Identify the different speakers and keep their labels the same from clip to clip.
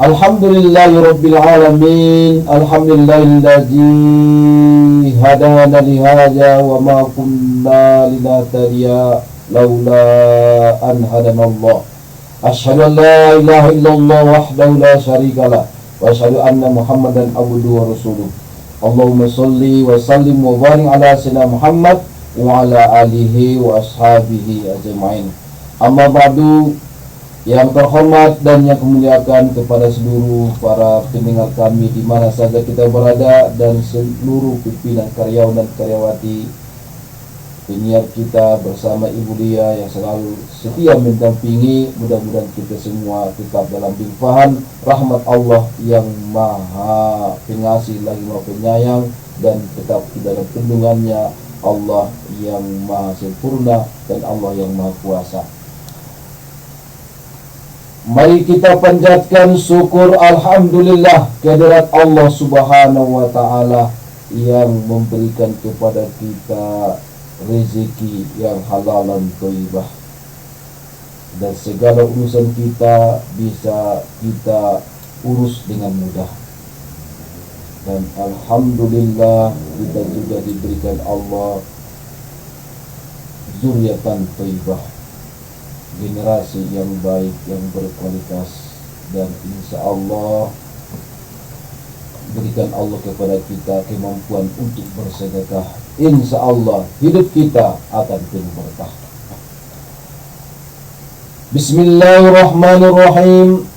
Speaker 1: Alhamdulillahirabbil alamin. Alhamdulillahilladzi hadana li hadza wa ma kunna linahtadiya laula an hadanallah. Asyhadu an la ilaha illallah wahdahu la syarikalah wa asyhadu anna Muhammadan abduhu wa rasuluh. Allahumma shalli wa sallim wa barik ala sayyidina Muhammad wa ala alihi wa ashabihi ajma'in. Amma ba'du. Yang terhormat dan yang kemuliaan kepada seluruh para pendengar kami di mana saja kita berada, dan seluruh pimpinan karyawan dan karyawati penyiar kita bersama Ibu Lia yang selalu setia mendampingi. Mudah-mudahan kita semua tetap dalam limpahan rahmat Allah yang maha pengasih lagi maha penyayang, dan tetap di dalam perlindungannya Allah yang maha sempurna dan Allah yang maha kuasa. Mari kita panjatkan syukur alhamdulillah kehadirat Allah Subhanahu wa taala yang memberikan kepada kita rezeki yang halal dan thayyibah, dan segala urusan kita bisa kita urus dengan mudah. Dan alhamdulillah kita juga diberikan Allah zuriatan thayyibah, generasi yang baik, yang berkualitas, dan insya Allah berikan Allah kepada kita kemampuan untuk bersedekah. Insya Allah hidup kita akan penuh berkah. Bismillahirrahmanirrahim.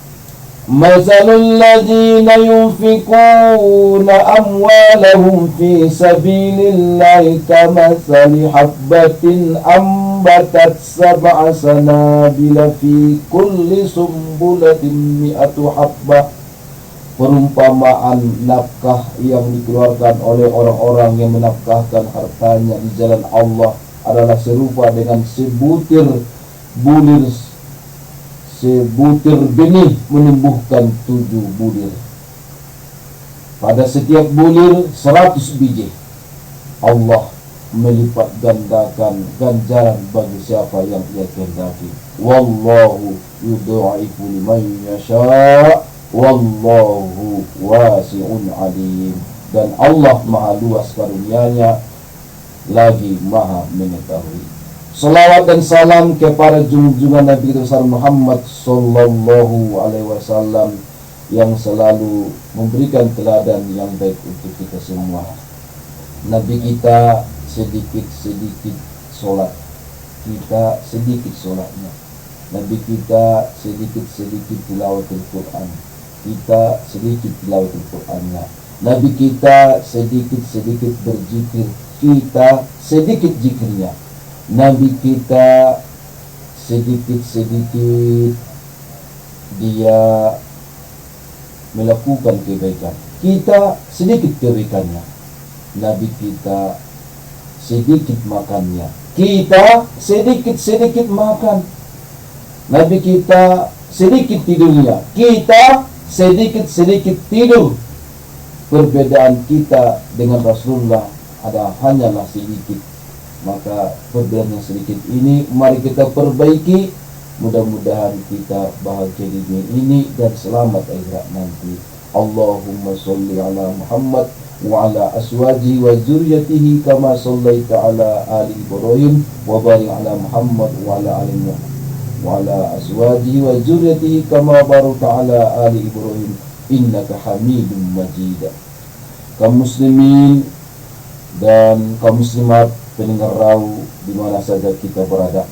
Speaker 1: Mazalul ladzina yunfikuna amwalahum fi sabilillahi kamathali habbatin ambatat sab'a sanabila fi kulli sumbulatin mi'atu habbah. Perumpamaan nafkah yang dikeluarkan oleh orang-orang yang menafkahkan hartanya di jalan Allah adalah serupa dengan sebutir benih menumbuhkan 7 bulir. Pada setiap bulir 100 biji. Allah melipat gandakan ganjaran bagi siapa yang ia kehendaki. Wallahu yudha'ifu liman yasha' wallahu wasi'un alim. Dan Allah maha luas karunia-Nya lagi maha mengetahui. Salawat dan salam kepada junjungan Nabi besar Muhammad sallallahu alaihi wasallam yang selalu memberikan teladan yang baik untuk kita semua. Nabi kita sedikit-sedikit sholat, kita sedikit sholatnya. Nabi kita sedikit-sedikit tilawatul Quran, kita sedikit tilawatul Qurannya. Nabi kita sedikit-sedikit berzikir, kita sedikit zikirnya. Nabi kita sedikit-sedikit dia melakukan kebaikan, kita sedikit kebaikannya. Nabi kita sedikit makannya, kita sedikit-sedikit makan. Nabi kita sedikit tidurnya, kita sedikit-sedikit tidur. Perbedaan kita dengan Rasulullah hanyalah sedikit. Maka perbedaan yang sedikit ini mari kita perbaiki. Mudah-mudahan kita bahagia di dunia ini dan selamat akhirat nanti. Allahumma sholli ala Muhammad wa ala azwajihi wa dzurriyyatihi kama shallaita ala ali Ibrahim wa barik ala Muhammad wa ala ali Muhammad wa ala azwajihi wa dzurriyyatihi kama barakta ala ali Ibrahim innaka Hamidum Majid. Kaum muslimin dan kaum muslimat pendengar Rau di mana saja kita berada,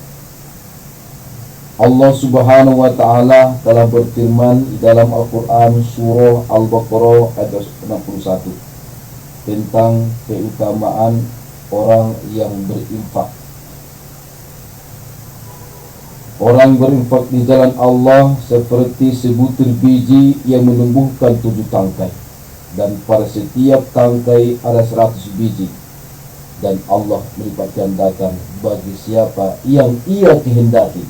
Speaker 1: Allah Subhanahu wa taala telah berfirman di dalam Al-Qur'an surah Al-Baqarah ayat 61 tentang keutamaan orang yang berinfak. Orang berinfak di jalan Allah seperti sebutir biji yang menumbuhkan 7 tangkai, dan pada setiap tangkai ada 100 biji. Dan Allah melipat gandakan bagi siapa yang ia kehendaki,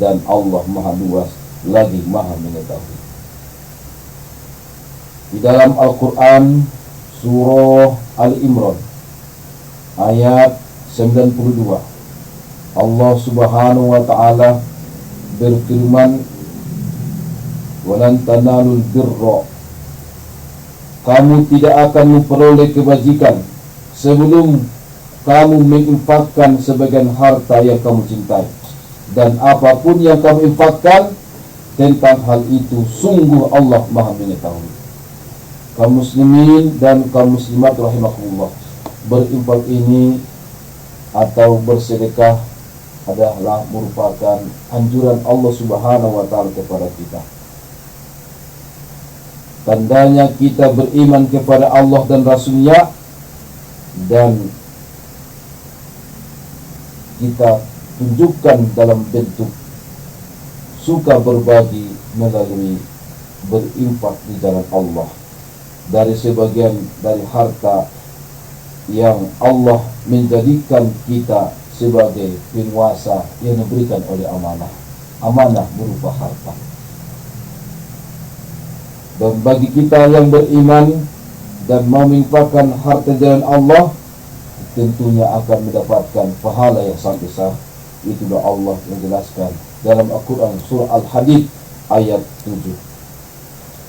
Speaker 1: dan Allah maha luas lagi maha mengetahui. Di dalam Al-Quran surah Al-Imran ayat 92 Allah Subhanahu wa ta'ala berfirman, walan tanalul birra, kamu tidak akan memperoleh kebajikan sebelum kamu menginfakkan sebagian harta yang kamu cintai. Dan apapun yang kamu infakkan tentang hal itu, sungguh Allah Maha mengetahui. Kaum muslimin dan kaum muslimat rahimakumullah, berinfak ini atau bersedekah adalah merupakan anjuran Allah Subhanahu wa taala kepada kita. Tandanya kita beriman kepada Allah dan Rasul-Nya, dan kita tunjukkan dalam bentuk suka berbagi melalui berinfak di jalan Allah dari sebagian dari harta yang Allah menjadikan kita sebagai penguasa yang diberikan oleh amanah berupa harta. Dan bagi kita yang beriman dan menginfakkan harta jalan Allah, tentunya akan mendapatkan pahala yang sangat besar. Itulah Allah yang jelaskan dalam Al-Quran surah Al-Hadid ayat 7.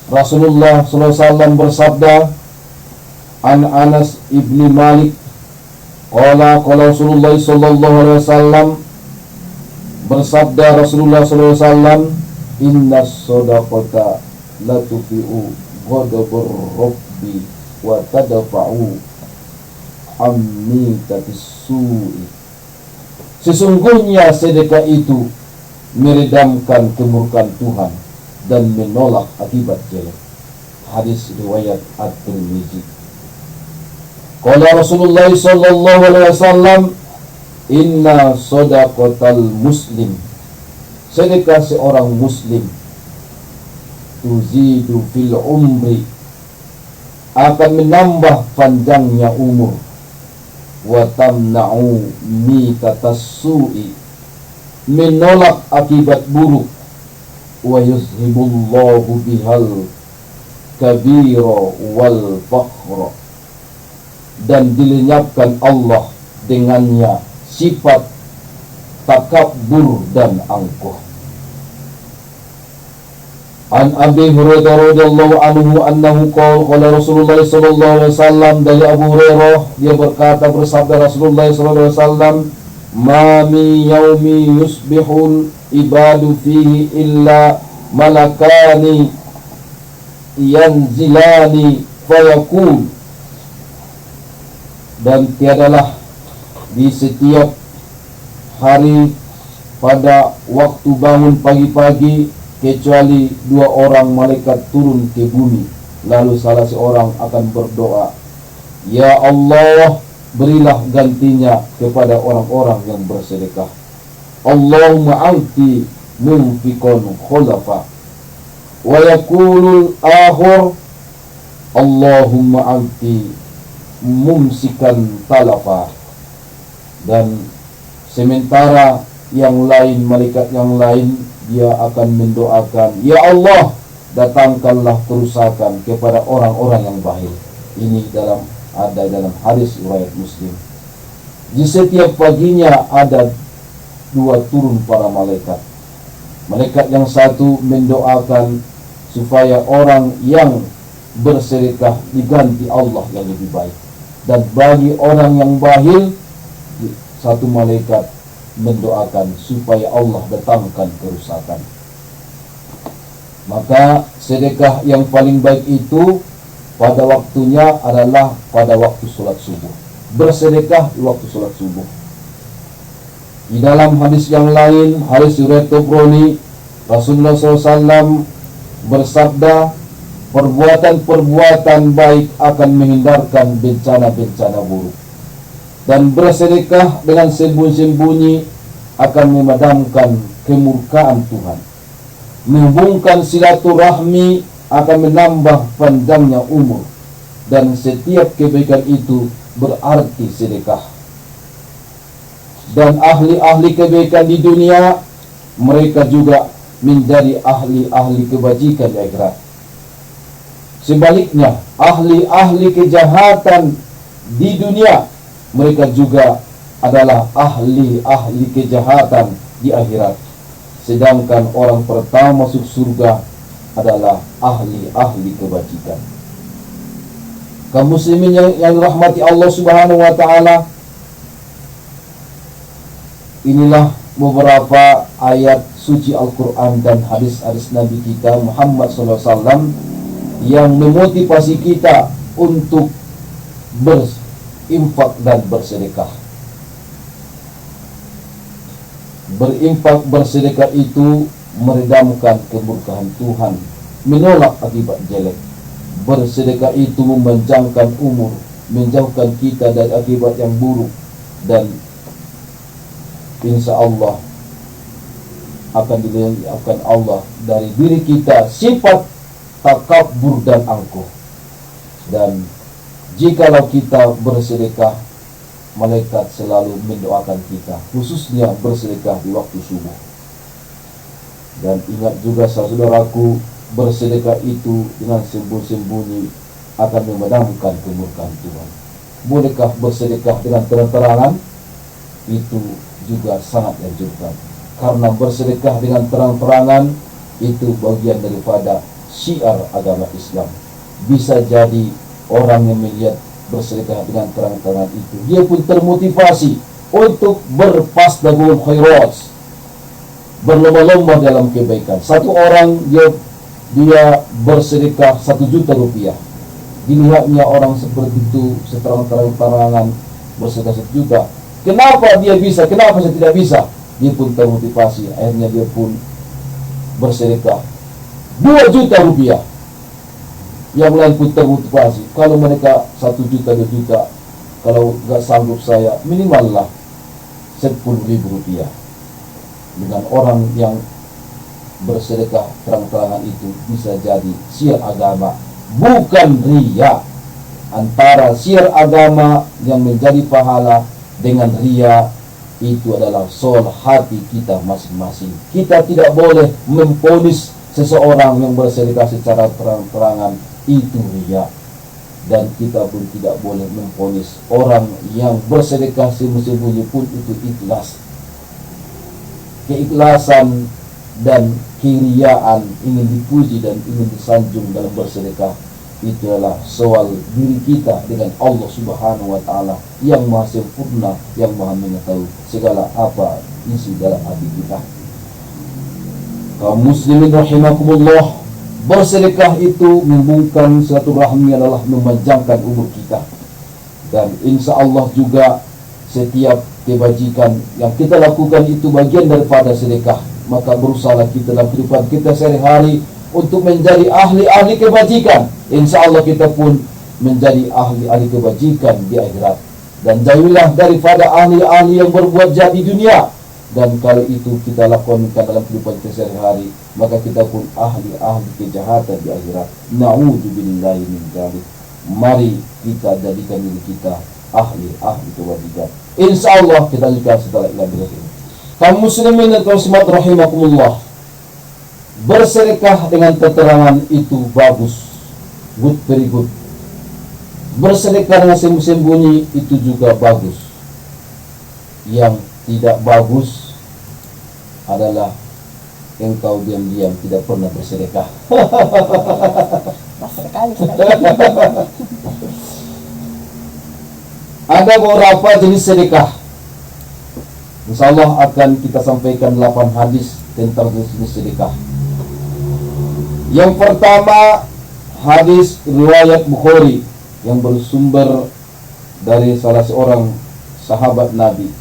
Speaker 1: Rasulullah SAW bersabda, an Anas ibni Malik qala Rasulullah SAW, bersabda Rasulullah SAW, inna sodaqata la tufi'u ghadabur rabbi wa tadfa'u ammitatis su'i. Sesungguhnya sedekah itu meredamkan kemurkaan Tuhan dan menolak akibat jelek. Hadis riwayat At-Tirmizi. Qala Rasulullah sallallahu alaihi wasallam, inna shadaqatal muslim, sedekah seorang muslim, tuzidu fil umri, akan menambah panjangnya umur, wa tamna'u mitatas su'i, menolak akibat buruk, wa yuzhibullahu bihal kabira wal fakhra, dan dilenyapkan Allah dengannya sifat takabur dan angkuh. An Abi Hurairah radhiyallahu anhu annahu qala Rasulullah sallallahu alaihi wasallam, dari Abu Hurairah dia berkata, bersabda Rasulullah sallallahu alaihi wasallam, ma min yaumi yusbihul ibadu fihi illa malakani yanzilani fayaqul, dan tiadalah di setiap hari pada waktu bangun pagi-pagi kecuali dua orang malaikat turun ke bumi, lalu salah seorang akan berdoa, ya Allah, berilah gantinya kepada orang-orang yang bersedekah. Allahumma anti munfiqan khulafa. Wa yaqulul akhir, Allahumma anti mumsikan talafa. Dan sementara yang lain, malaikat yang lain, dia akan mendoakan, ya Allah, datangkanlah kerusakan kepada orang-orang yang bakhil. Ini ada dalam hadis riwayat Muslim. Di setiap paginya ada dua turun para malaikat. Malaikat yang satu mendoakan supaya orang yang bersedekah diganti Allah yang lebih baik, dan bagi orang yang bakhil, satu malaikat mendoakan supaya Allah datangkan kerusakan. Maka sedekah yang paling baik itu pada waktunya adalah pada waktu sholat subuh. Bersedekah di waktu sholat subuh. Di dalam hadis yang lain, hadis riwayat Tabrani, Rasulullah SAW bersabda, perbuatan-perbuatan baik akan menghindarkan bencana-bencana buruk, dan bersedekah dengan sembunyi-sembunyi akan memadamkan kemurkaan Tuhan. Menghubungkan silaturahmi akan menambah panjangnya umur, dan setiap kebaikan itu berarti sedekah. Dan ahli-ahli kebaikan di dunia, mereka juga menjadi ahli-ahli kebajikan di akhirat. Sebaliknya, ahli-ahli kejahatan di dunia, mereka juga adalah ahli-ahli kejahatan di akhirat. Sedangkan orang pertama masuk surga adalah ahli-ahli kebajikan. Kaum muslimin yang rahmati Allah Subhanahu wa taala, inilah beberapa ayat suci Al-Quran dan hadis-hadis Nabi kita Muhammad SAW yang memotivasi kita untuk berinfak dan bersedekah. Berinfak bersedekah itu meredamkan kemurkaan Tuhan, menolak akibat jelek. Bersedekah itu memanjangkan umur, menjauhkan kita dari akibat yang buruk, dan insya Allah akan dilenyapkan Allah dari diri kita sifat takabur dan angkuh. Dan jikalau kita bersedekah, malaikat selalu mendoakan kita, khususnya bersedekah di waktu subuh. Dan ingat juga saudaraku, bersedekah itu dengan sembunyi-sembunyi akan memadamkan kemurkaan Tuhan. Bolehkah bersedekah dengan terang-terangan? Itu juga sangat dianjurkan, karena bersedekah dengan terang-terangan itu bagian daripada syiar agama Islam. Bisa jadi orang yang melihat bersedekah dengan terang-terangan itu, dia pun termotivasi untuk berfasdaqul khairat, berlomba-lomba dalam kebaikan. Satu orang dia bersedekah 1 juta rupiah, dilihatnya orang seperti itu seterang-terangan bersedekah 1 juta. Kenapa dia bisa? Kenapa saya tidak bisa? Dia pun termotivasi. Akhirnya dia pun bersedekah 2 juta rupiah. Yang lain pun termotivasi. Kalau mereka 1 juta, 2 juta, kalau nggak sanggup saya, minimal lah 10.000 rupiah. Dengan orang yang bersedekah terang-terangan itu bisa jadi syiar agama, bukan riya. Antara syiar agama yang menjadi pahala dengan riya itu adalah soal hati kita masing-masing. Kita tidak boleh memponis seseorang yang bersedekah secara terang-terangan itu riya, dan kita pun tidak boleh memponis orang yang bersedekah sembunyi-sembunyi pun itu ikhlas. Keikhlasan dan keriyaan, ingin dipuji dan ingin disanjung dalam bersedekah, itu adalah soal diri kita dengan Allah Subhanahu wa taala yang maha sempurna, yang maha mengetahui segala apa isi dalam hati kita. Kaum muslimin rahimakumullah, bersedekah itu membuka silaturahmi, adalah memanjangkan umur kita. Dan insya Allah juga setiap kebajikan yang kita lakukan itu bagian daripada sedekah. Maka berusahalah kita dalam kehidupan kita sehari-hari untuk menjadi ahli-ahli kebajikan. Insya Allah kita pun menjadi ahli-ahli kebajikan di akhirat. Dan jauhilah daripada ahli-ahli yang berbuat jahat di dunia. Dan kalau itu kita lakukan dalam kehidupan kita sehari-hari, maka kita pun ahli-ahli kejahatan di akhirat. Na'udzubillahi min dzalik. Mari kita jadikan diri kita ahli-ahli kebajikan. Insya Allah kita lanjutkan setelah ini. Kaum muslimin dan kaum muslimat rahimakumullah, bersedekah dengan keterangan itu bagus, good, very good. Bersedekah dengan sembunyi itu juga bagus. Yang tidak bagus adalah engkau diam-diam tidak pernah bersedekah. Ada beberapa jenis sedekah. InsyaAllah akan kita sampaikan 8 hadis tentang jenis sedekah. Yang pertama, hadis riwayat Bukhari yang bersumber dari salah seorang sahabat Nabi.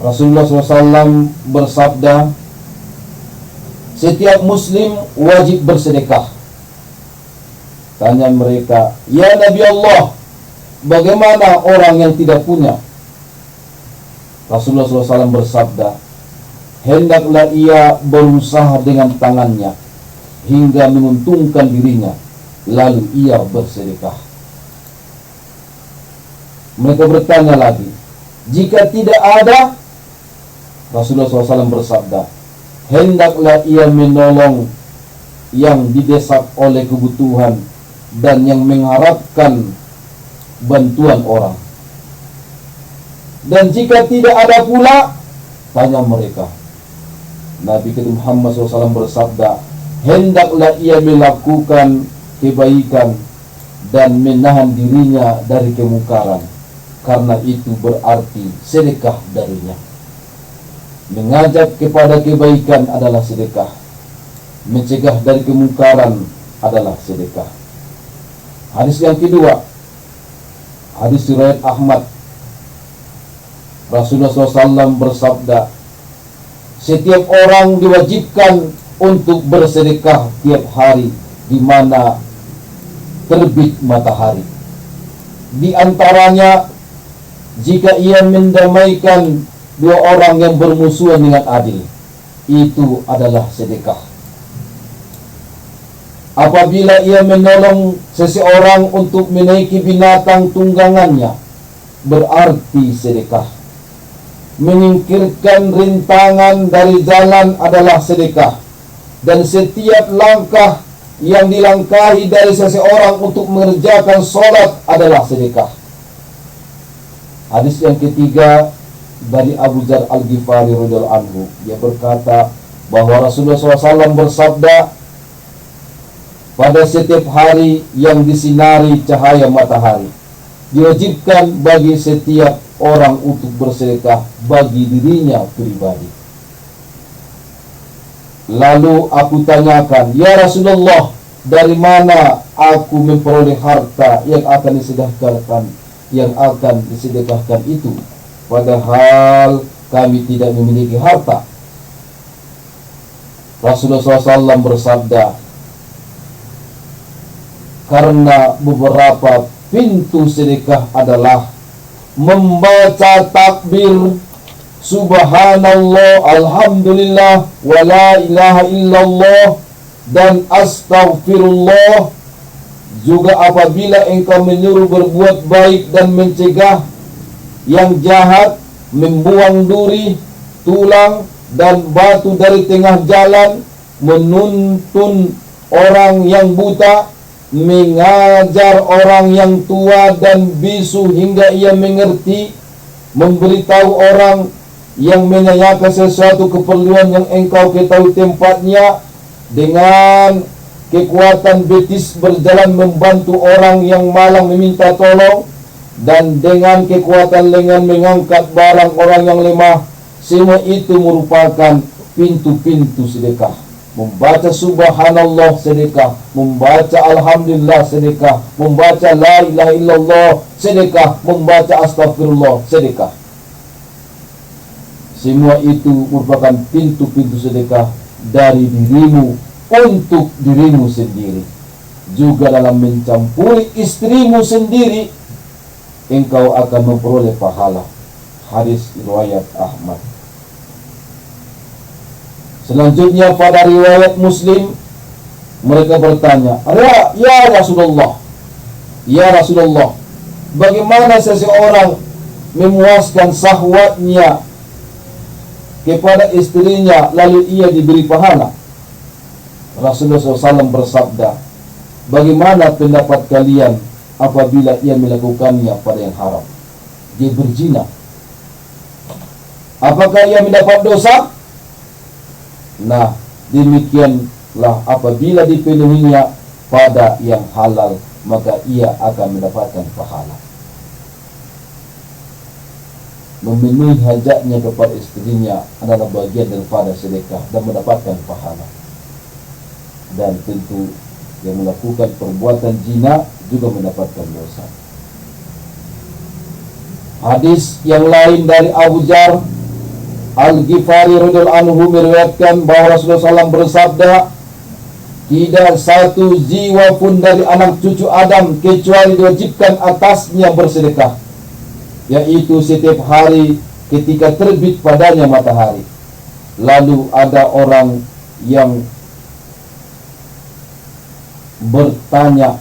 Speaker 1: Rasulullah SAW bersabda, setiap muslim wajib bersedekah. Tanya mereka, ya Nabi Allah, bagaimana orang yang tidak punya? Rasulullah SAW bersabda, hendaklah ia berusaha dengan tangannya hingga menguntungkan dirinya, lalu ia bersedekah. Mereka bertanya lagi, jika tidak ada? Rasulullah SAW bersabda, hendaklah ia menolong yang didesak oleh kebutuhan dan yang mengharapkan bantuan orang. Dan jika tidak ada pula, tanya mereka, Nabi kita Muhammad SAW bersabda, hendaklah ia melakukan kebaikan dan menahan dirinya dari kemungkaran, karena itu berarti sedekah darinya. Mengajak kepada kebaikan adalah sedekah, mencegah dari kemungkaran adalah sedekah. Hadis yang kedua, hadis riwayat Ahmad. Rasulullah SAW bersabda, setiap orang diwajibkan untuk bersedekah tiap hari di mana terbit matahari. Di antaranya, jika ia mendamaikan dua orang yang bermusuhan dengan adil, itu adalah sedekah. Apabila ia menolong seseorang untuk menaiki binatang tunggangannya, berarti sedekah. Menyingkirkan rintangan dari jalan adalah sedekah. Dan setiap langkah yang dilangkahi dari seseorang untuk mengerjakan sholat adalah sedekah. Hadis yang ketiga dari Abu Dzar Al-Ghifari radhiyallahu anhu, dia berkata bahwa Rasulullah SAW bersabda, pada setiap hari yang disinari cahaya matahari, diwajibkan bagi setiap orang untuk bersedekah bagi dirinya pribadi. Lalu aku tanyakan, ya Rasulullah, dari mana aku memperoleh harta yang akan disedekahkan itu, padahal kami tidak memiliki harta? Rasulullah SAW bersabda, karena beberapa pintu sedekah adalah membaca takbir, subhanallah, alhamdulillah, wa la ilaha illallah, dan astaghfirullah. Juga apabila engkau menyuruh berbuat baik dan mencegah yang jahat, membuang duri, tulang, dan batu dari tengah jalan, menuntun orang yang buta, mengajar orang yang tua dan bisu hingga ia mengerti, memberitahu orang yang menanyakan sesuatu keperluan yang engkau ketahui tempatnya, dengan kekuatan betis berjalan membantu orang yang malang meminta tolong, dan dengan kekuatan lengan mengangkat barang orang yang lemah. Semua itu merupakan pintu-pintu sedekah. Membaca subhanallah sedekah, membaca alhamdulillah sedekah, membaca la ilaha illallah sedekah, membaca astagfirullah sedekah. Semua itu merupakan pintu-pintu sedekah dari dirimu untuk dirimu sendiri. Juga dalam mencampuri istrimu sendiri, engkau akan memperoleh pahala. Hadis riwayat Ahmad. Selanjutnya pada riwayat Muslim, mereka bertanya, ya Rasulullah, bagaimana seseorang memuaskan syahwatnya kepada istrinya lalu ia diberi pahala? Rasulullah SAW bersabda, bagaimana pendapat kalian apabila ia melakukannya pada yang haram? Dia berzina. Apakah ia mendapat dosa? Nah, demikianlah apabila dipenuhinya pada yang halal, maka ia akan mendapatkan pahala. Memenuhi hajatnya kepada istrinya adalah bagian daripada sedekah dan mendapatkan pahala. Dan tentu yang melakukan perbuatan zina juga mendapatkan dosa. Hadis yang lain dari Abu Dzar Al-Ghifari radhiyallahu anhu meriwayatkan bahwa Rasulullah SAW bersabda, tidak satu jiwa pun dari anak cucu Adam kecuali diwajibkan atasnya bersedekah, yaitu setiap hari ketika terbit padanya matahari. Lalu ada orang yang bertanya,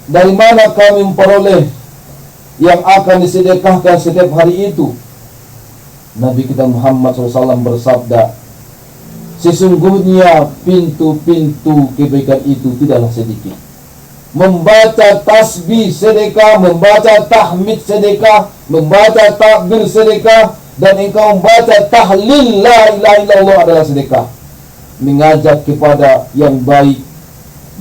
Speaker 1: dari mana kami memperoleh yang akan disedekahkan setiap hari itu? Nabi kita Muhammad SAW bersabda, sesungguhnya pintu-pintu kebaikan itu tidaklah sedikit. Membaca tasbih sedekah, membaca tahmid sedekah, membaca takbir sedekah, dan engkau membaca tahlil la ilaha illallah adalah sedekah. Mengajak kepada yang baik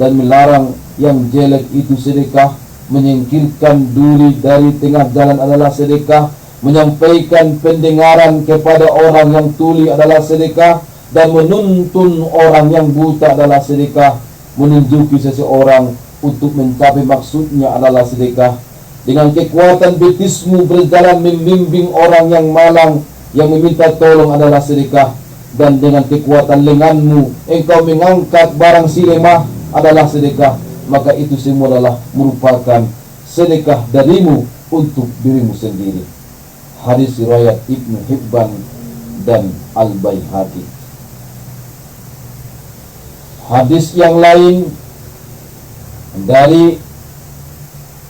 Speaker 1: dan melarang yang jelek itu sedekah. Menyingkirkan duri dari tengah jalan adalah sedekah. Menyampaikan pendengaran kepada orang yang tuli adalah sedekah. Dan menuntun orang yang buta adalah sedekah. Menunjuki seseorang untuk mencapai maksudnya adalah sedekah. Dengan kekuatan betismu berjalan membimbing orang yang malang yang meminta tolong adalah sedekah. Dan dengan kekuatan lenganmu engkau mengangkat barang si lemah adalah sedekah. Maka itu semua adalah merupakan sedekah darimu untuk dirimu sendiri. Hadis riwayat Ibnu Hibban dan Al-Baihaqi. Hadis yang lain dari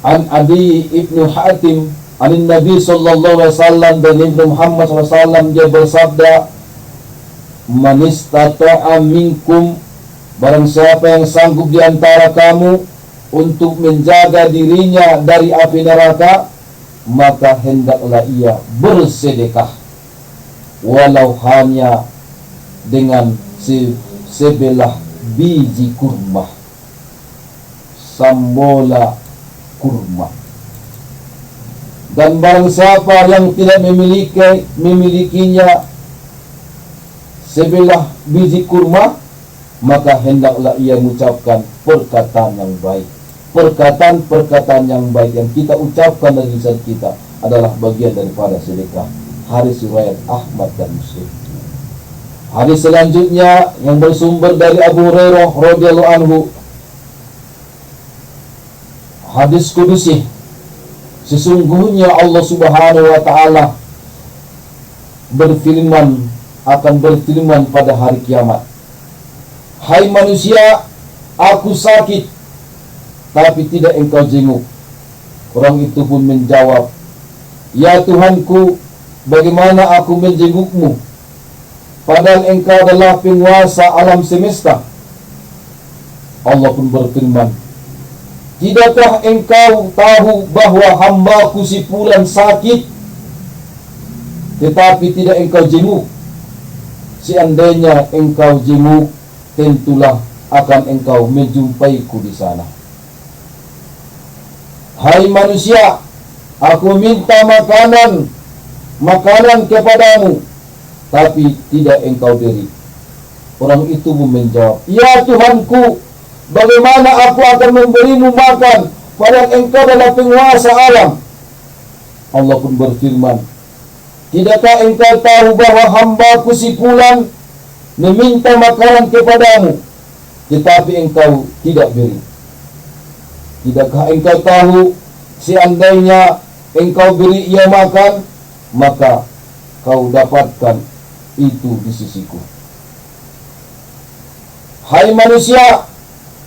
Speaker 1: An Adi Ibnu Hatim an Nabi sallallahu alaihi wasallam, dan Nabi Muhammad sallallahu alaihi wasallam dia bersabda, "Man istata'a minkum," barang siapa yang sanggup di antara kamu untuk menjaga dirinya dari api neraka, maka hendaklah ia bersedekah walau hanya dengan sebelah biji kurma, sambola kurma. Dan barang siapa yang tidak memilikinya sebelah biji kurma, maka hendaklah ia mengucapkan perkataan yang baik. Perkataan-perkataan yang baik yang kita ucapkan dari lisan kita adalah bagian daripada sedekah. Hadis riwayat Ahmad dan Muslim. Hadis selanjutnya yang bersumber dari Abu Hurairah radhiyallahu anhu. Hadis kudusi. Sesungguhnya Allah Subhanahu wa taala akan berfirman pada hari kiamat, "Hai manusia, aku sakit, tapi tidak engkau jenguk." Orang itu pun menjawab, "Ya Tuhanku, bagaimana aku menjengukmu, padahal engkau adalah penguasa alam semesta?" Allah pun berfirman, "Tidakkah engkau tahu bahwa hambaku si fulan sakit, tetapi tidak engkau jenguk? Seandainya engkau jenguk, tentulah akan engkau menjumpaiku di sana. Hai manusia, aku minta makanan kepadamu, tapi tidak engkau beri." Orang itu menjawab, "Ya Tuhanku, bagaimana aku akan memberimu makan, padahal engkau adalah penguasa alam?" Allah pun berfirman, "Tidakkah engkau tahu bahwa hambaku si fulan meminta makanan kepadamu, tetapi engkau tidak beri? Tidakkah engkau tahu, seandainya engkau beri ia makan, maka kau dapatkan itu di sisiku? Hai manusia,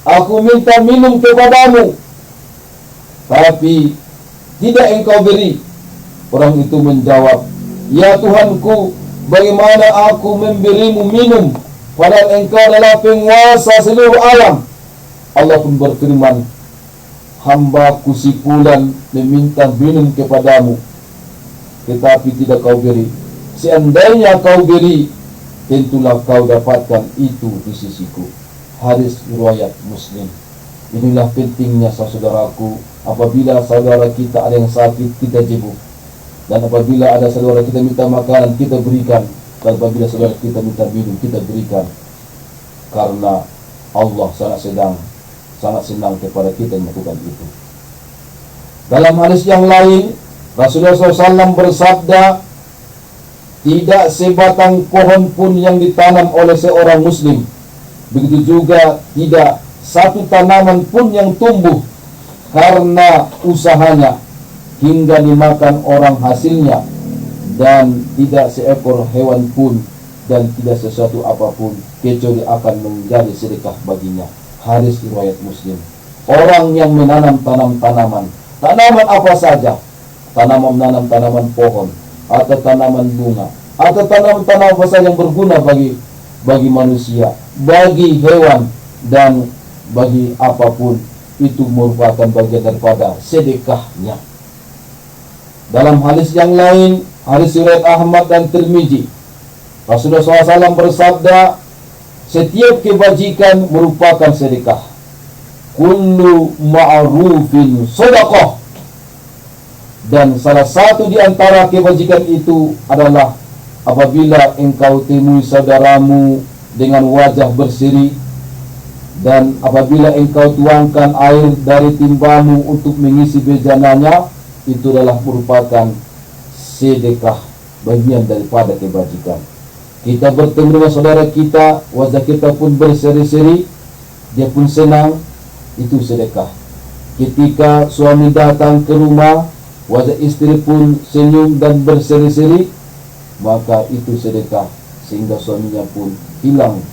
Speaker 1: aku minta minum kepadamu, tapi tidak engkau beri." Orang itu menjawab, "Ya Tuhanku, bagaimana aku memberimu minum, padahal engkau adalah penguasa seluruh alam?" Allah pun berfirman, "Hambaku si fulan meminta minum kepadamu, tetapi tidak kau beri. Seandainya kau beri, tentulah kau dapatkan itu di sisiku." Hadis riwayat Muslim. Inilah pentingnya saudaraku, apabila saudara kita ada yang sakit, kita jenguk. Dan apabila ada saudara kita minta makanan, kita berikan. Dan apabila saudara kita minta minum, kita berikan. Karena Allah sangat senang kepada kita melakukan itu. Dalam hadis yang lain, Rasulullah SAW bersabda, "Tidak sebatang pohon pun yang ditanam oleh seorang muslim, begitu juga tidak satu tanaman pun yang tumbuh karena usahanya hingga dimakan orang hasilnya, dan tidak seekor hewan pun dan tidak sesuatu apapun kecuali akan menjadi sedekah baginya." Hadis riwayat Muslim. Orang yang menanam tanaman apa saja, menanam tanaman pohon atau tanaman bunga atau tanaman apa saja yang berguna bagi manusia, bagi hewan, dan bagi apapun, itu merupakan bagian daripada sedekahnya. Dalam hadis yang lain, Hadis riwayat Ahmad dan Tirmizi. Rasulullah SAW bersabda, setiap kebajikan merupakan sedekah. Kullu ma'rufin sedekah. Dan salah satu di antara kebajikan itu adalah apabila engkau temui saudaramu dengan wajah berseri, dan apabila engkau tuangkan air dari timbamu untuk mengisi bejananya, itu adalah merupakan sedekah, bagian daripada kebajikan. Kita bertemu dengan saudara kita, wajah kita pun berseri-seri, dia pun senang, itu sedekah. Ketika suami datang ke rumah, wajah istri pun senyum dan berseri-seri, maka itu sedekah, sehingga suaminya pun hilang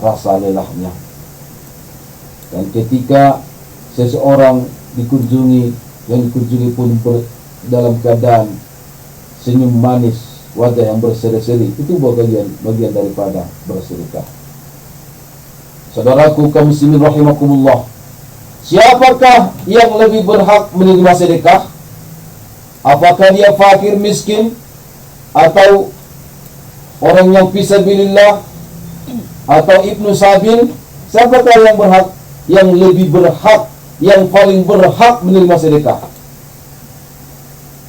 Speaker 1: rasa lelahnya. Dan ketika seseorang dikunjungi, yang dikunjungi pun dalam keadaan senyum manis, wajah yang berseri-seri, itu bagian daripada bersedekah. Saudaraku kaum muslimin rahimakumullah, siapakah yang lebih berhak menerima sedekah? Apakah dia fakir miskin, atau orang yang fisabilillah, atau ibnu sabil? Siapakah yang berhak, yang lebih berhak, yang paling berhak menerima sedekah?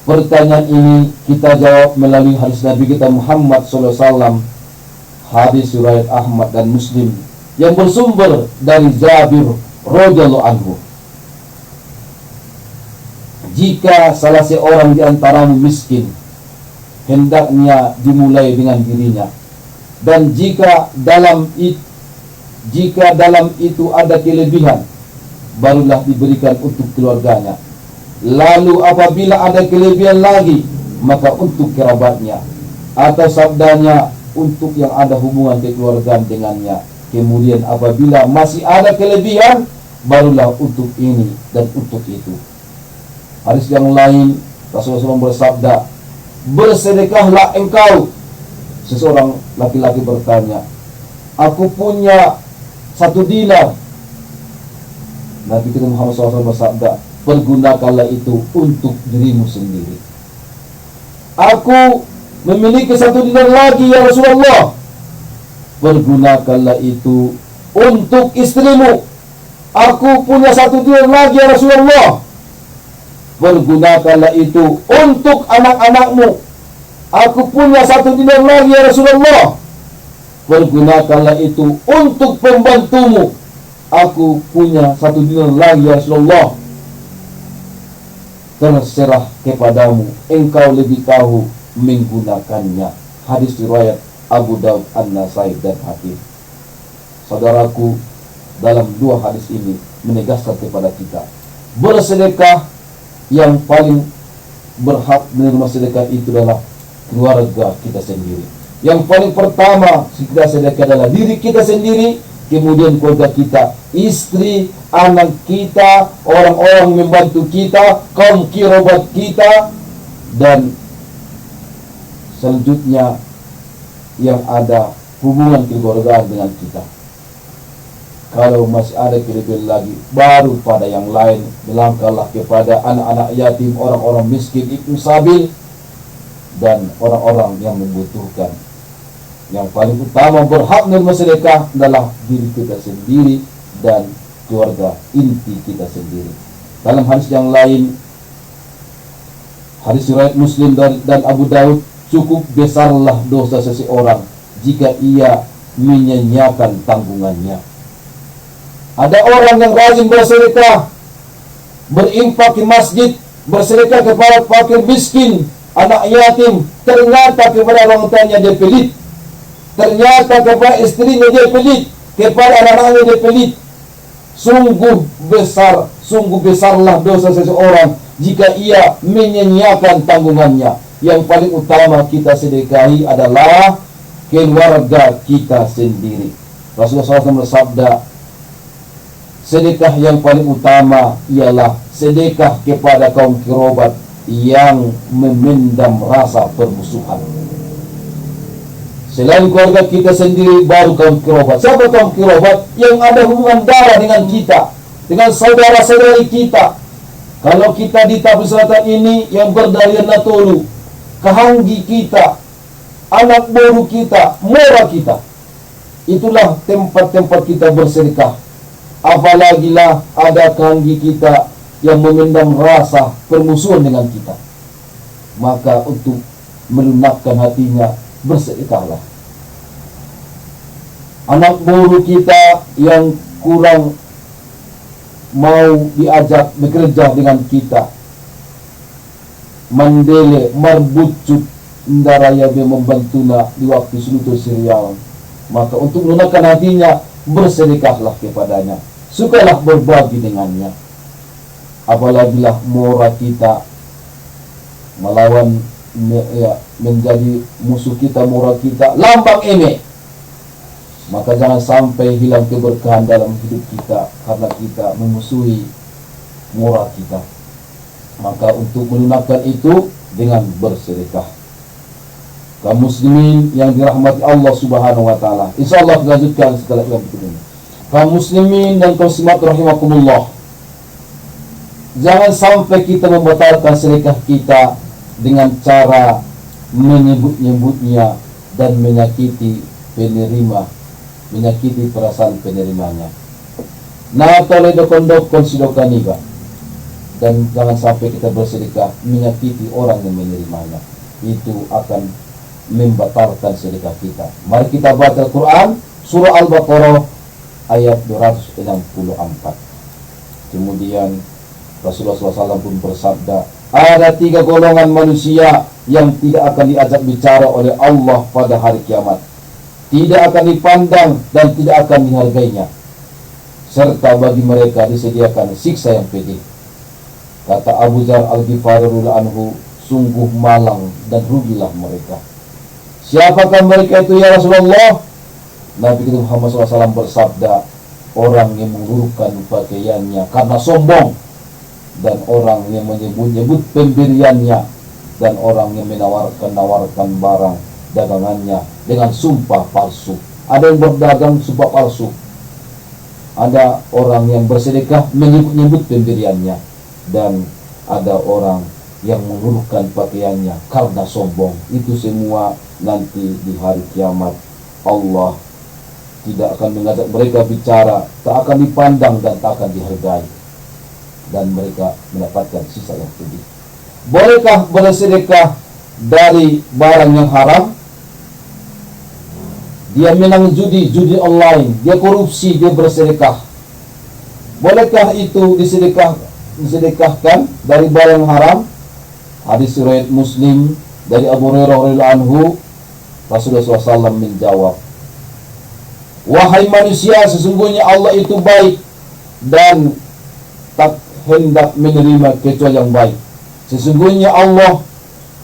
Speaker 1: Pertanyaan ini kita jawab melalui hadis Nabi kita Muhammad SAW, hadis riwayat Ahmad dan Muslim, yang bersumber dari Jabir radhiyallahu anhu. Jika salah seorang di antaramu miskin, hendaknya dimulai dengan dirinya, dan jika dalam itu ada kelebihan, barulah diberikan untuk keluarganya. Lalu apabila ada kelebihan lagi, maka untuk kerabatnya, atau sabdanya untuk yang ada hubungan kekeluargaan dengannya. Kemudian apabila masih ada kelebihan, barulah untuk ini dan untuk itu. Hadis yang lain, Rasulullah SAW bersabda, bersedekahlah engkau. Seseorang laki-laki bertanya, aku punya 1 dinar. Nabi kita Muhammad SAW bersabda, pergunakanlah itu untuk dirimu sendiri. Aku memiliki 1 dinar lagi ya Rasulullah. Pergunakanlah itu untuk istrimu. Aku punya 1 dinar lagi ya Rasulullah. Pergunakanlah itu untuk anak-anakmu. Aku punya 1 dinar lagi ya Rasulullah. Pergunakanlah itu untuk pembantumu. Aku punya 1 dinar lagi ya Rasulullah. Terserah kepadamu, engkau lebih tahu menggunakannya. Hadis riwayat Abu Daud, An-Nasai dan Hakim. Saudaraku, dalam 2 hadis ini menegaskan kepada kita, bersedekah, yang paling berhak menerima sedekah itu adalah keluarga kita sendiri. Yang paling pertama kita sedekah adalah diri kita sendiri, kemudian keluarga kita, istri, anak kita, orang-orang membantu kita, kaum kerabat kita, dan selanjutnya yang ada hubungan keluargaan dengan kita. Kalau masih ada kelebihan lagi, baru pada yang lain. Melangkahlah kepada anak-anak yatim, orang-orang miskin, ibnu sabil, dan orang-orang yang membutuhkan. Yang paling utama berhak menerima sedekah adalah diri kita sendiri dan keluarga inti kita sendiri. Dalam hadis yang lain, hadis riwayat Muslim dan Abu Daud, cukup besarlah dosa seseorang jika ia menyanyiakan tanggungannya. Ada orang yang rajin bersedekah, berinfak di masjid, bersedekah kepada fakir miskin, anak yatim, ternyata kepada orang tuanya dia pelit, ternyata kepada istrinya dia pelit, kepada anak-anaknya dia pelit. Sungguh besarlah dosa seseorang jika ia menyanyiakan tanggungannya. Yang paling utama kita sedekahi adalah keluarga kita sendiri. Rasulullah SAW bersabda, sedekah yang paling utama ialah sedekah kepada kaum kerabat yang memendam rasa permusuhan. Selain keluarga kita sendiri, baru kaum kerabat. Siapa kaum kerabat? Yang ada hubungan darah dengan kita, dengan saudara-saudari kita. Kalau kita di Tabus Selatan ini yang berdalian Natolu, kahanggi kita, anak boru kita, mora kita. Itulah tempat-tempat kita bersedekah. Apalagilah ada kahanggi kita yang memendam rasa permusuhan dengan kita. Maka untuk melunakkan hatinya, bersedekahlah. Anak boru kita yang kurang mau diajak bekerja dengan kita, mandele marbucut ndaraya be membantuna di waktu sulutul serial, maka untuk melunakkan hatinya, bersedekahlah kepadanya, sukalah berbagi dengannya. Apalagilah mora kita melawan menjadi musuh kita, mora kita lambang eme, maka jangan sampai hilang keberkahan dalam hidup kita karena kita memusuhi mora kita. Maka untuk melunakkan itu dengan bersedekah. Kaum muslimin yang dirahmati Allah Subhanahu wa taala, insyaallah lanjutkan setelah yang berikut ini. Kaum muslimin dan kaum muslimat rahimakumullah, jangan sampai kita membatalkan sedekah kita dengan cara menyebut-nyebutnya dan menyakiti penerima, menyakiti perasaan penerimanya. Nah, toledo kondok konsidokaniba. Dan jangan sampai kita bersedekah menyakiti orang yang menerimanya. Itu akan membatalkan sedekah kita. Mari kita baca Al-Quran, surah Al-Baqarah ayat 264. Kemudian Rasulullah SAW pun bersabda, ada 3 golongan manusia yang tidak akan diajak bicara oleh Allah pada hari kiamat, tidak akan dipandang dan tidak akan dihargainya, serta bagi mereka disediakan siksa yang pedih. Kata Abu Dzar Al-Ghifari radhiyallahu anhu, sungguh malang dan rugilah mereka. Siapakah mereka itu ya Rasulullah? Nabi kita Muhammad SAW bersabda, orang yang mengurungkan pakaiannya karena sombong, dan orang yang menyebut-nyebut pemberiannya, dan orang yang menawarkan barang dagangannya dengan sumpah palsu. Ada yang berdagang sumpah palsu, ada orang yang bersedekah menyebut-nyebut pemberiannya, dan ada orang yang mengurungkan pakaiannya karena sombong. Itu semua nanti di hari kiamat Allah tidak akan mengajak mereka bicara, tak akan dipandang dan tak akan dihargai, dan mereka mendapatkan sisa yang pedih. Bolehkah bersedekah dari barang yang haram? Dia menang judi online, dia korupsi, dia bersedekah. Bolehkah itu disedekahkan dari barang haram? Hadis riwayat Muslim dari Abu Hurairah radhiyallahu anhu, Rasulullah SAW menjawab, wahai manusia, sesungguhnya Allah itu baik dan tak hendak menerima kecuali yang baik. Sesungguhnya Allah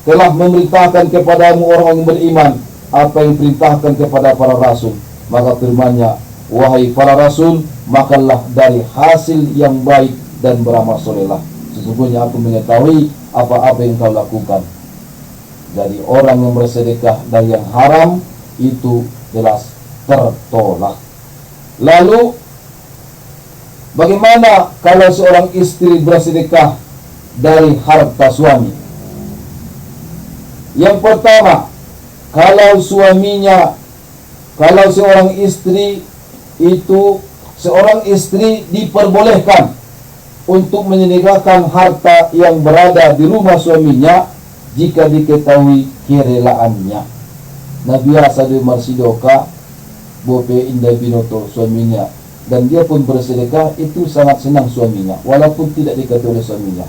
Speaker 1: telah memerintahkan kepadamu orang yang beriman apa yang diperintahkan kepada para rasul. Maka firman-Nya, wahai para rasul, makanlah dari hasil yang baik dan beramal solehlah. Sesungguhnya aku mengetahui apa-apa yang kau lakukan. Jadi orang yang bersedekah dari yang haram itu jelas tertolak. Lalu bagaimana kalau seorang istri bersedekah dari harta suami? Yang pertama, kalau seorang istri diperbolehkan untuk menyedekahkan harta yang berada di rumah suaminya jika diketahui kerelaannya. Nabi Asadu Marsidoka Bope Indah Binoto suaminya, dan dia pun bersedekah, itu sangat senang suaminya walaupun tidak diketahui oleh suaminya,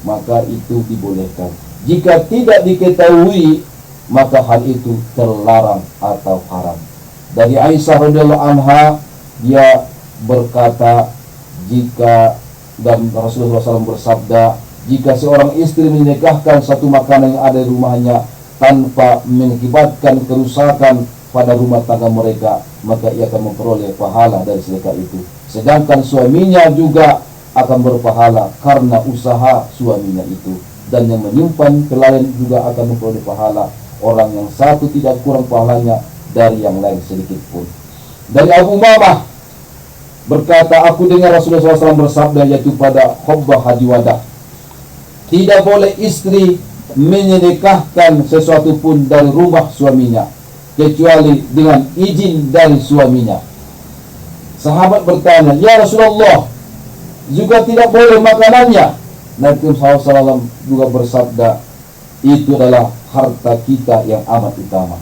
Speaker 1: maka itu dibolehkan. Jika tidak diketahui, maka hal itu terlarang atau haram. Dari Aisyah radhiyallahu anha, dia berkata, dan Rasulullah SAW bersabda, jika seorang istri menyedekahkan satu makanan yang ada di rumahnya tanpa mengakibatkan kerusakan pada rumah tangga mereka, maka ia akan memperoleh pahala dari sedekah itu. Sedangkan suaminya juga akan berpahala karena usaha suaminya itu. Dan yang menyimpan ke lain juga akan memperoleh pahala. Orang yang satu tidak kurang pahalanya dari yang lain sedikit pun. Dari Abu Umamah berkata, aku dengar Rasulullah SAW bersabda, yaitu pada khutbah haji wada, tidak boleh istri menyedekahkan sesuatu pun dari rumah suaminya kecuali dengan izin dari suaminya. Sahabat bertanya, ya Rasulullah, juga tidak boleh makanannya? Nabi SAW juga bersabda, itu adalah harta kita yang amat utama.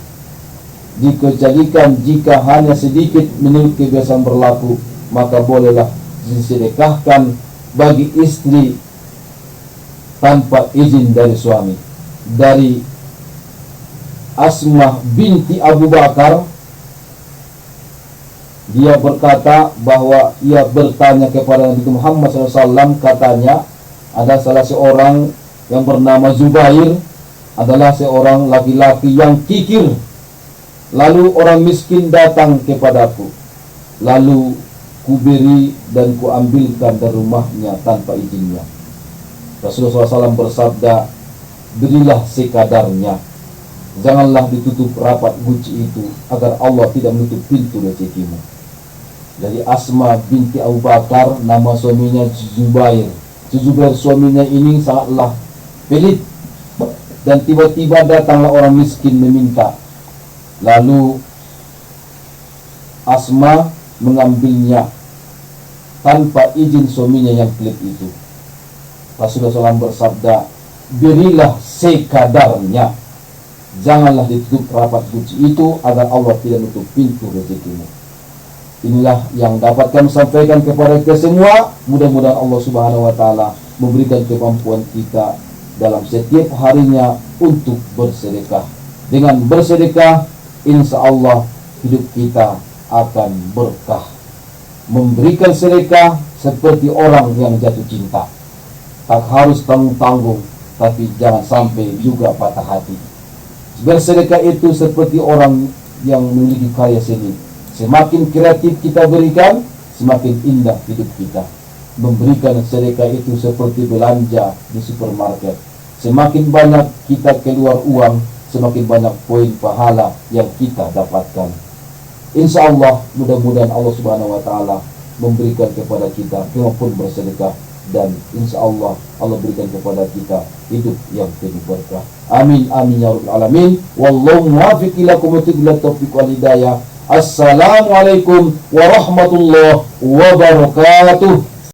Speaker 1: Jika hanya sedikit menurut kebiasaan berlaku, maka bolehlah disedekahkan bagi istri tanpa izin dari suami. Dari Asmah binti Abu Bakar, dia berkata bahwa ia bertanya kepada Nabi Muhammad SAW, katanya ada salah seorang yang bernama Zubair, adalah seorang laki-laki yang kikir. Lalu orang miskin datang kepadaku, lalu kuberi dan kuambilkan dari rumahnya tanpa izinnya. Rasulullah SAW bersabda, berilah sekadarnya, janganlah ditutup rapat guci itu, agar Allah tidak menutup pintu rezekimu. Dari Asma binti Abu Bakar, nama suaminya Zubair. Zubair suaminya ini sangatlah pelit, dan tiba-tiba datanglah orang miskin meminta. Lalu Asma mengambilnya tanpa izin suaminya yang pelit itu. Rasulullah SAW bersabda, berilah sekadarnya, janganlah ditutup rapat guci itu, agar Allah tidak menutup pintu rezekimu. Inilah yang dapat kami sampaikan kepada kita semua. Mudah-mudahan Allah Subhanahu wa Ta'ala memberikan kemampuan kita dalam setiap harinya untuk bersedekah. Dengan bersedekah, insya Allah hidup kita akan berkah. Memberikan sedekah seperti orang yang jatuh cinta, tak harus tanggung-tanggung, tapi jangan sampai juga patah hati. Bersedekah itu seperti orang yang memiliki karya seni. Semakin kreatif kita berikan, semakin indah hidup kita. Memberikan sedekah itu seperti belanja di supermarket. Semakin banyak kita keluar uang, semakin banyak poin pahala yang kita dapatkan. Insya Allah, mudah-mudahan Allah Subhanahu wa Ta'ala memberikan kepada kita kemampuan bersedekah, dan insya Allah Allah berikan kepada kita hidup yang penuh berkah. Amin amin ya rabbal alamin. Wallahu muwaffiq ila aqwamit taufiq wal hidayah. Assalamualaikum warahmatullahi wabarakatuh.